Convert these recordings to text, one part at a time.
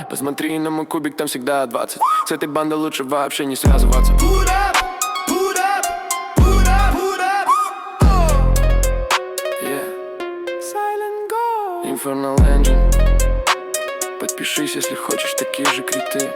Посмотри на мой кубик, там всегда 20. С этой бандой лучше вообще не связываться. Put up, put up, put up, put up. Oh. Yeah. Silent Go. Infernal Engine. Подпишись, если хочешь такие же криты.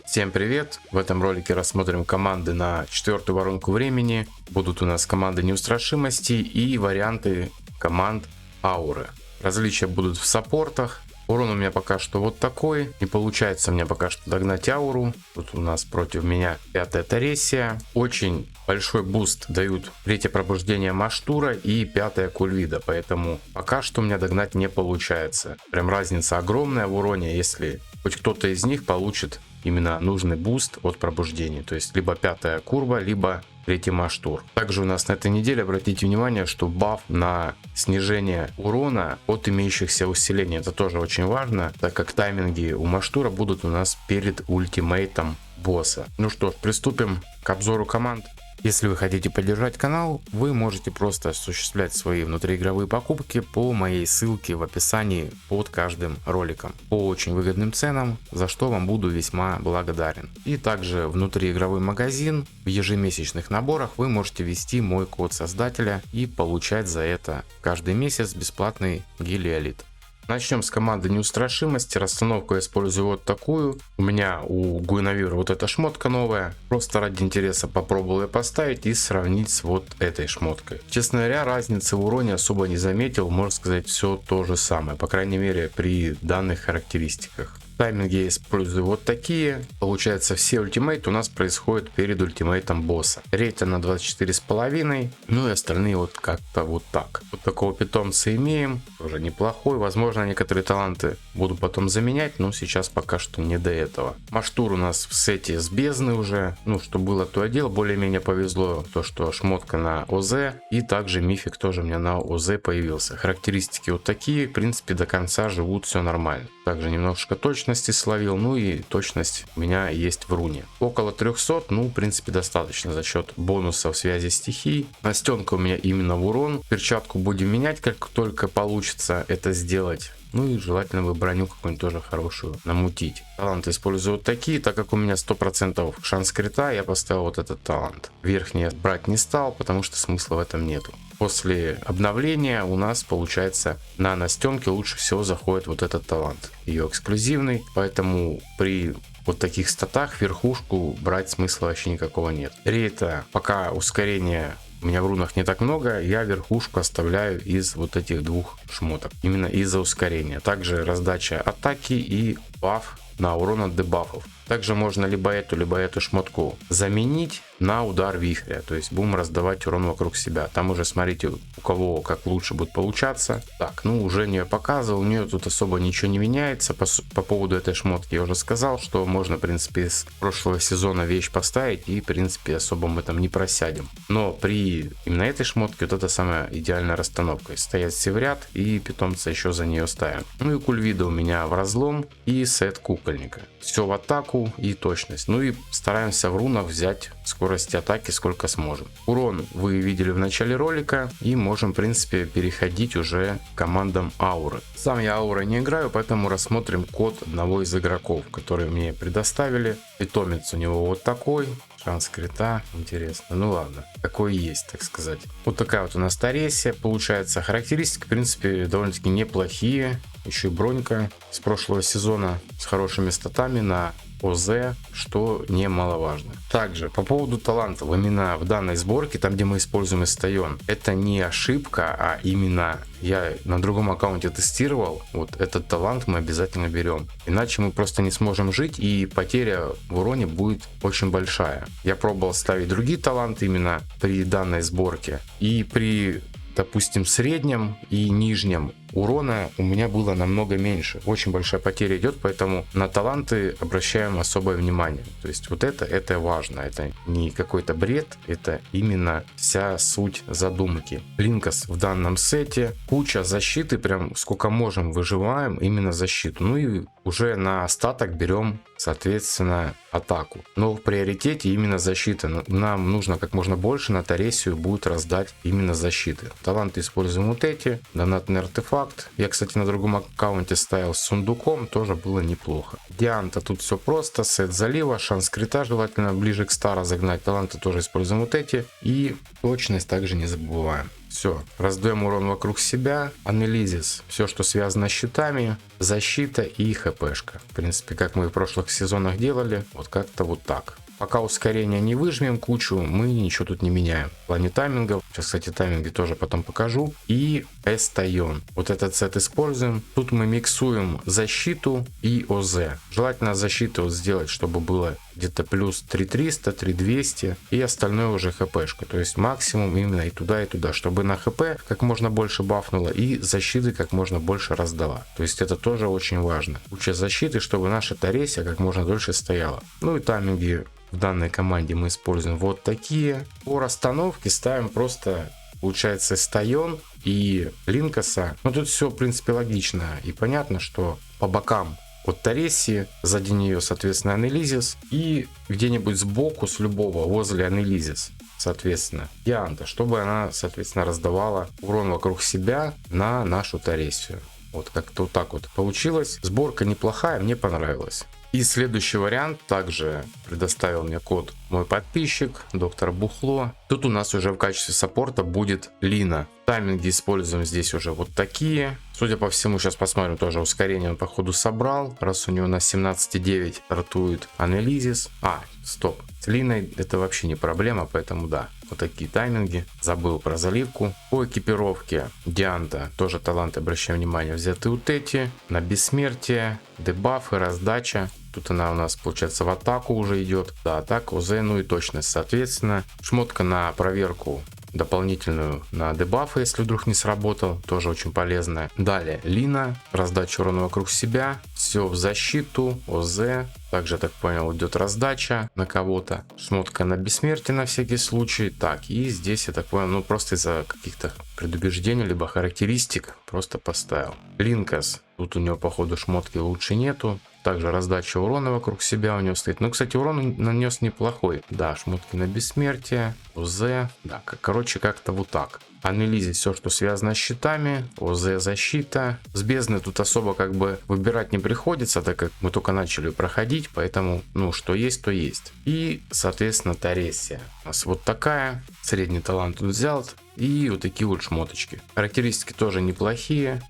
Всем привет! В этом ролике рассмотрим команды на 4-ю воронку времени. Будут у нас команды неустрашимости и варианты команд ауры. Различия будут в саппортах. Урон у меня пока что вот такой. Не получается мне пока что догнать ауру. Тут у нас против меня 5-я Таресия. Очень большой буст дают 3-е пробуждение Маштура и 5-я Кульвида. Поэтому пока что у меня догнать не получается. Прям разница огромная в уроне, если хоть кто-то из них получит именно нужный буст от пробуждения. То есть либо 5-я Курва, либо 3-й Маштур. Также у нас на этой неделе, обратите внимание, что баф на снижение урона от имеющихся усилений. Это тоже очень важно, так как тайминги у Маштура будут у нас перед ультимейтом босса. Ну что ж, приступим к обзору команд. Если вы хотите поддержать канал, вы можете просто осуществлять свои внутриигровые покупки по моей ссылке в описании под каждым роликом по очень выгодным ценам, за что вам буду весьма благодарен. И также внутриигровой магазин, в ежемесячных наборах вы можете ввести мой код создателя и получать за это каждый месяц бесплатный гильолит. Начнем с команды неустрашимости. Расстановку я использую вот такую. У меня у Гуинавира вот эта шмотка новая. Просто ради интереса попробовал ее поставить и сравнить с вот этой шмоткой. Честно говоря, разницы в уроне особо не заметил. Можно сказать, все то же самое. По крайней мере, при данных характеристиках. Тайминги я использую вот такие. Получается, все ультимейты у нас происходят перед ультимейтом босса. Рейтинг на 24,5. Ну и остальные вот как-то вот так. Вот такого питомца имеем. Тоже неплохой. Возможно, некоторые таланты буду потом заменять, но сейчас пока что не до этого. Маштур у нас в сете с бездны уже. Ну, что было, то одел. Более-менее повезло то, что шмотка на ОЗ. И также мифик тоже у меня на ОЗ появился. Характеристики вот такие. В принципе, до конца живут, все нормально. Также немножко точности словил, ну и точность у меня есть в руне. Около 300, ну, в принципе, достаточно за счет бонусов связи стихий. Настенка у меня именно в урон. Перчатку будем менять, как только получится это сделать. Ну и желательно бы броню какую-нибудь тоже хорошую намутить. Таланты использую вот такие, так как у меня 100% шанс крита, я поставил вот этот талант. Верхний я брать не стал, потому что смысла в этом нету. После обновления у нас получается на Настенке лучше всего заходит вот этот талант. Ее эксклюзивный, поэтому при вот таких статах верхушку брать смысла вообще никакого нет. Рейта пока ускорение у меня в рунах не так много, я верхушку оставляю из вот этих двух шмоток. Именно из-за ускорения. Также раздача атаки и баф на урон от дебафов. Также можно либо эту шмотку заменить на удар вихря. То есть будем раздавать урон вокруг себя. Там уже смотрите, у кого как лучше будет получаться. Так, ну уже не показывал. У нее тут особо ничего не меняется. По поводу этой шмотки я уже сказал, что можно, в принципе, с прошлого сезона вещь поставить. И, в принципе, особо мы там не просядем. Но при именно этой шмотке вот это самая идеальная расстановка. Стоять все в ряд и питомца еще за нее ставим. Ну и Кульвида у меня в разлом и сет кукольника. Все в атаку и точность. Ну и стараемся в рунах взять скорости атаки сколько сможем. Урон вы видели в начале ролика, и можем, в принципе, переходить уже к командам ауры. Сам я аурой не играю, поэтому рассмотрим код одного из игроков, который мне предоставили. Питомец у него вот такой. Шанс крита, интересно. Ну ладно, какой есть, так сказать. Вот такая вот у нас Таресия получается. Характеристики, в принципе, довольно-таки неплохие. Еще и бронька с прошлого сезона с хорошими статами на ОЗ, что немаловажно. Также по поводу талантов, именно в данной сборке, там где мы используем Эстайон, это не ошибка, а именно я на другом аккаунте тестировал, вот этот талант мы обязательно берем. Иначе мы просто не сможем жить, и потеря в уроне будет очень большая. Я пробовал ставить другие таланты именно при данной сборке, и при, допустим, среднем и нижнем урона у меня было намного меньше. Очень большая потеря идет, поэтому на таланты обращаем особое внимание. То есть вот это важно. Это не какой-то бред, это именно вся суть задумки. Линкас в данном сете, куча защиты, прям сколько можем выживаем именно защиту. Ну и уже на остаток берем, соответственно, атаку. Но в приоритете именно защита. Нам нужно как можно больше на Таресию будет раздать именно защиты. Таланты используем вот эти. Донатный артефакт. Я, кстати, на другом аккаунте ставил с сундуком. Тоже было неплохо. Дианта тут все просто. Сет залива. Шанс крита желательно ближе к 100 разогнать. Таланты тоже используем вот эти. И точность также не забываем. Все, раздаем урон вокруг себя, анализис, все, что связано с щитами, защита и хпшка. В принципе, как мы в прошлых сезонах делали, вот как-то вот так. Пока ускорение не выжмем кучу, мы ничего тут не меняем. В плане таймингов, сейчас, кстати, тайминги тоже потом покажу. И Эстайон. Вот этот сет используем. Тут мы миксуем защиту и ОЗ. Желательно защиту вот сделать, чтобы было где-то плюс 3300, 3200 и остальное уже хпшка. То есть максимум именно и туда, чтобы на хп как можно больше бафнуло и защиты как можно больше раздала. То есть это тоже очень важно. Куча защиты, чтобы наша Таресия как можно дольше стояла. Ну и тайминги в данной команде мы используем вот такие. По расстановке ставим просто, получается, Эстайон и Линкаса. Но тут все, в принципе, логично и понятно, что по бокам от Таресии, сзади нее, соответственно, Анелизис, и где-нибудь сбоку с любого возле Анелизис, соответственно, Дианта, чтобы она, соответственно, раздавала урон вокруг себя на нашу Таресию. Вот как-то вот так вот получилось. Сборка неплохая, мне понравилась. И следующий вариант также предоставил мне код мой подписчик, доктор Бухло. Тут у нас уже в качестве саппорта будет Лина. Тайминги используем здесь уже вот такие. Судя по всему, сейчас посмотрим, тоже ускорение он походу собрал. Раз у него на 17.9 стартует Анализис. Стоп. С Линой это вообще не проблема, поэтому да. Вот такие тайминги. Забыл про заливку. По экипировке Дианта тоже таланты, обращаем внимание, взяты вот эти. На бессмертие, дебафы, раздача. Тут она у нас, получается, в атаку уже идет. Да, атака, ОЗ, ну и точность, соответственно. Шмотка на проверку дополнительную на дебафы, если вдруг не сработал, тоже очень полезная. Далее Лина, раздача урона вокруг себя, все в защиту, ОЗ. Также, так понял, идет раздача на кого-то. Шмотка на бессмертие на всякий случай. Так, и здесь, я так понял, ну просто из-за каких-то предубеждений, либо характеристик просто поставил. Линкас, тут у него, походу, шмотки лучше нету. Также раздача урона вокруг себя у него стоит. Ну, кстати, урон нанес неплохой. Да, шмотки на бессмертие, ОЗ. Да, короче, как-то вот так. Анализить все, что связано с щитами, ОЗ защита. С бездны тут особо как бы выбирать не приходится, так как мы только начали проходить, поэтому, ну, что есть, то есть. И, соответственно, Таресия. У нас вот такая. Средний талант тут взял. И вот такие вот шмоточки. Характеристики тоже неплохие.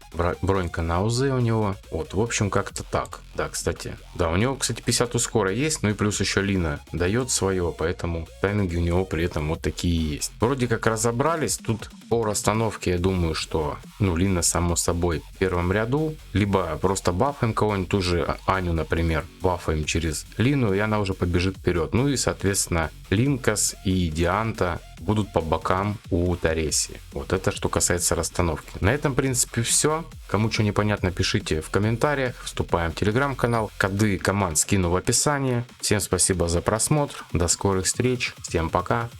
Бронька на ОЗ у него. Вот, в общем, как-то так. Да, кстати. Да, у него, кстати, 50 ускора есть. Ну и плюс еще Лина дает свое. Поэтому тайминги у него при этом вот такие есть. Вроде как разобрались. Тут по расстановке, я думаю, что, ну, Лина, само собой, в первом ряду. Либо просто бафаем кого-нибудь. Ту же Аню, например, бафаем через Лину. И она уже побежит вперед. Ну и, соответственно, Линкас и Дианта будут по бокам у Таресии. Вот это что касается расстановки. На этом, в принципе, все. Кому что непонятно, пишите в комментариях. Вступаем в телеграм-канал. Коды команд скину в описании. Всем спасибо за просмотр. До скорых встреч. Всем пока.